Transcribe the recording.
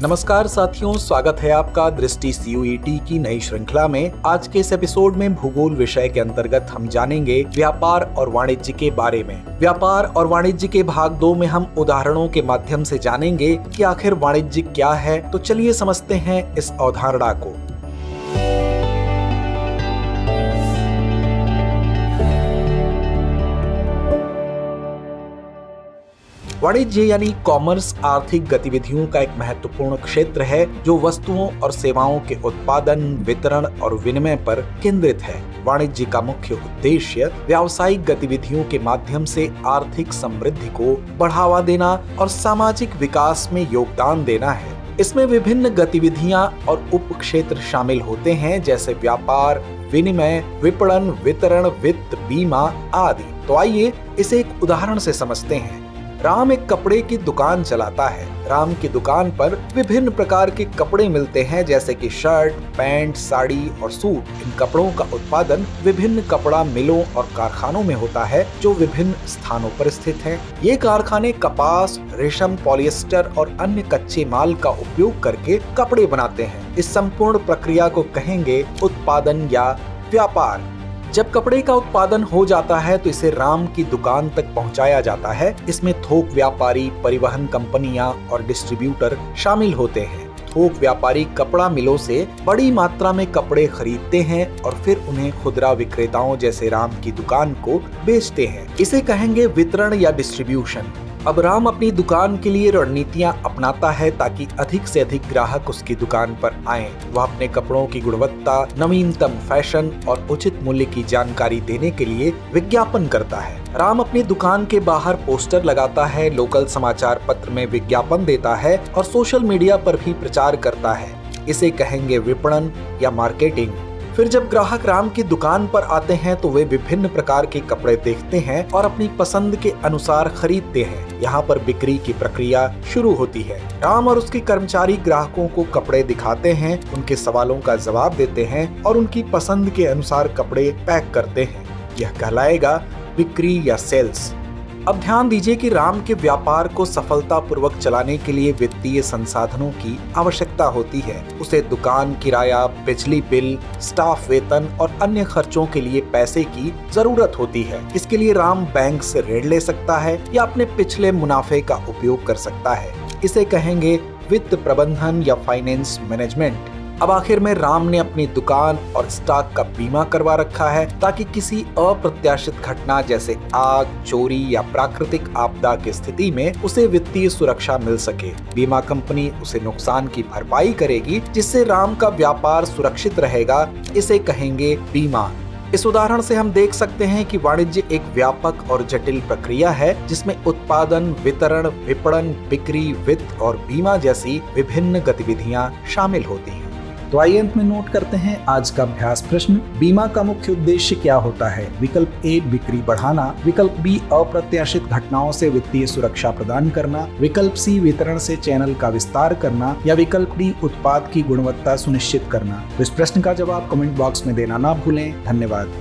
नमस्कार साथियों, स्वागत है आपका दृष्टि सीयूईटी की नई श्रृंखला में। आज के इस एपिसोड में भूगोल विषय के अंतर्गत हम जानेंगे व्यापार और वाणिज्य के बारे में। व्यापार और वाणिज्य के भाग 2 में हम उदाहरणों के माध्यम से जानेंगे कि आखिर वाणिज्य क्या है। तो चलिए समझते हैं इस अवधारणा को। वाणिज्य यानी कॉमर्स आर्थिक गतिविधियों का एक महत्वपूर्ण क्षेत्र है जो वस्तुओं और सेवाओं के उत्पादन, वितरण और विनिमय पर केंद्रित है। वाणिज्य का मुख्य उद्देश्य व्यावसायिक गतिविधियों के माध्यम से आर्थिक समृद्धि को बढ़ावा देना और सामाजिक विकास में योगदान देना है। इसमें विभिन्न गतिविधियां और उप क्षेत्र शामिल होते हैं, जैसे व्यापार, विनिमय, विपणन, वितरण, वित्त, बीमा आदि। तो आइए इसे एक उदाहरण से समझते हैं। राम एक कपड़े की दुकान चलाता है। राम की दुकान पर विभिन्न प्रकार के कपड़े मिलते हैं, जैसे कि शर्ट, पैंट, साड़ी और सूट। इन कपड़ों का उत्पादन विभिन्न कपड़ा मिलों और कारखानों में होता है जो विभिन्न स्थानों पर स्थित हैं। ये कारखाने कपास, रेशम, पॉलिएस्टर और अन्य कच्चे माल का उपयोग करके कपड़े बनाते हैं। इस संपूर्ण प्रक्रिया को कहेंगे उत्पादन या व्यापार। जब कपड़े का उत्पादन हो जाता है तो इसे राम की दुकान तक पहुंचाया जाता है। इसमें थोक व्यापारी, परिवहन कंपनियां और डिस्ट्रीब्यूटर शामिल होते हैं। थोक व्यापारी कपड़ा मिलों से बड़ी मात्रा में कपड़े खरीदते हैं और फिर उन्हें खुदरा विक्रेताओं जैसे राम की दुकान को बेचते हैं। इसे कहेंगे वितरण या डिस्ट्रीब्यूशन। अब राम अपनी दुकान के लिए रणनीतियां अपनाता है ताकि अधिक से अधिक ग्राहक उसकी दुकान पर आएं। वह अपने कपड़ों की गुणवत्ता, नवीनतम फैशन और उचित मूल्य की जानकारी देने के लिए विज्ञापन करता है। राम अपनी दुकान के बाहर पोस्टर लगाता है, लोकल समाचार पत्र में विज्ञापन देता है और सोशल मीडिया पर भी प्रचार करता है। इसे कहेंगे विपणन या मार्केटिंग। फिर जब ग्राहक राम की दुकान पर आते हैं तो वे विभिन्न प्रकार के कपड़े देखते हैं और अपनी पसंद के अनुसार खरीदते हैं। यहाँ पर बिक्री की प्रक्रिया शुरू होती है। राम और उसके कर्मचारी ग्राहकों को कपड़े दिखाते हैं, उनके सवालों का जवाब देते हैं और उनकी पसंद के अनुसार कपड़े पैक करते हैं। यह कहलाएगा बिक्री या सेल्स। अब ध्यान दीजिए कि राम के व्यापार को सफलतापूर्वक चलाने के लिए वित्तीय संसाधनों की आवश्यकता होती है। उसे दुकान किराया, बिजली बिल, स्टाफ वेतन और अन्य खर्चों के लिए पैसे की जरूरत होती है। इसके लिए राम बैंक से ऋण ले सकता है या अपने पिछले मुनाफे का उपयोग कर सकता है। इसे कहेंगे वित्त प्रबंधन या फाइनेंस मैनेजमेंट। अब आखिर में राम ने अपनी दुकान और स्टॉक का बीमा करवा रखा है ताकि किसी अप्रत्याशित घटना जैसे आग, चोरी या प्राकृतिक आपदा की स्थिति में उसे वित्तीय सुरक्षा मिल सके। बीमा कंपनी उसे नुकसान की भरपाई करेगी, जिससे राम का व्यापार सुरक्षित रहेगा। इसे कहेंगे बीमा। इस उदाहरण से हम देख सकते हैं कि वाणिज्य एक व्यापक और जटिल प्रक्रिया है जिसमें उत्पादन, वितरण, विपणन, बिक्री, वित्त और बीमा जैसी विभिन्न गतिविधियां शामिल होती हैं। तो आइए अंत में नोट करते हैं आज का अभ्यास प्रश्न। बीमा का मुख्य उद्देश्य क्या होता है? विकल्प ए बिक्री बढ़ाना, विकल्प बी अप्रत्याशित घटनाओं से वित्तीय सुरक्षा प्रदान करना, विकल्प सी वितरण से चैनल का विस्तार करना या विकल्प डी उत्पाद की गुणवत्ता सुनिश्चित करना। तो इस प्रश्न का जवाब कमेंट बॉक्स में देना ना भूलें। धन्यवाद।